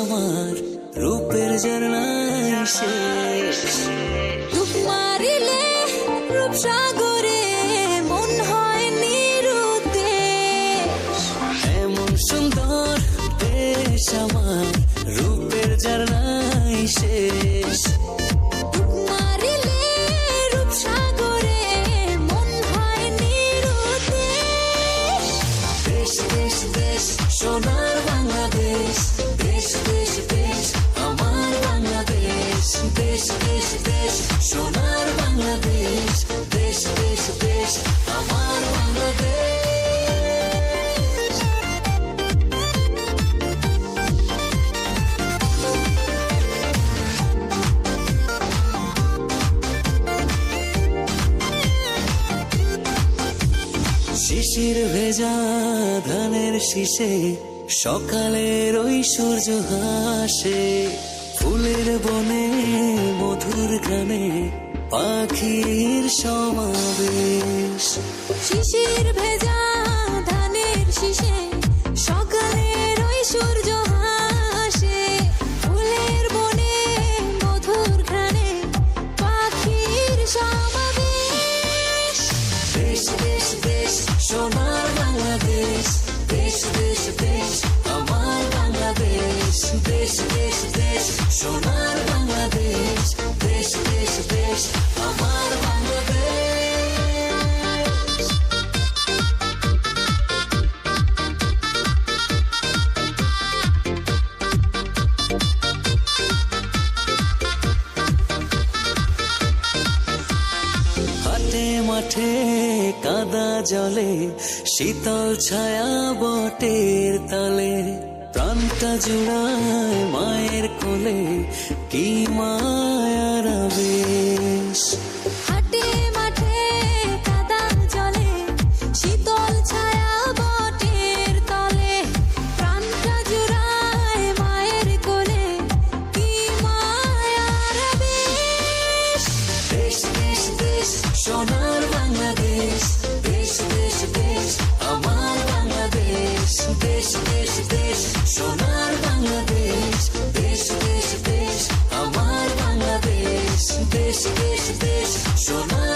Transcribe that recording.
আমার রূপের ঝরনায় শেষ। রূপ মারিলে রূপসাগরে মন হয় নিরুদ্দেশ। এমন সুন্দর দেশ আমার রূপের ঝরনায় শেষ। রূপ মারিলে রূপসাগরে মন হয় নিরুদ্দেশ। দেশ দেশ দেশ সোনার বাংলাদেশ, দেশ দেশ দেশ আমার বাংলাদেশ। দেশ দেশ দেশ সোনার বাংলাদেশ, দেশ দেশ দেশ আমার বাংলাদেশ। শিশির ভেজা ধানের শীষে সকালের ওই সূর্য হাসে। ফুলের বনে মধুর গানে পাখির সমাবেশ। শিশির ভেজা ধানের শীষে সকালের ওই সূর্য হাসে। ফুলের বনে মধুর ঘ্রাণে পাখির সমাবেশ। দেশ দেশ দেশ সোনার বাংলাদেশ, দেশ দেশ দেশ আমার বাংলাদেশ। দেশ দেশ দেশ সোনার বাংলাদেশ, দেশ দেশ দেশ আমার বাংলাদেশ। হাটে মাঠে কাদা জলে শীতল ছায়া বটের তলে। প্রাণটা জুড়ায় মায়ের কোলে কি মায়ার আবেশ। হাটে মাঠে কাদা জলে শীতল ছায়া বটের তলে। প্রাণটা জুড়ায় মায়ের কোলে কি মায়ার আবেশ। দেশ দেশ দেশ সোনার বাংলাদেশ, দেশ দেশ দেশ আমার বাংলাদেশ। দেশ দেশ দেশ সোনার বাংলাদেশ, দেশ দেশ দেশ আমার বাংলাদেশ। দেশ দেশ দেশ সোনার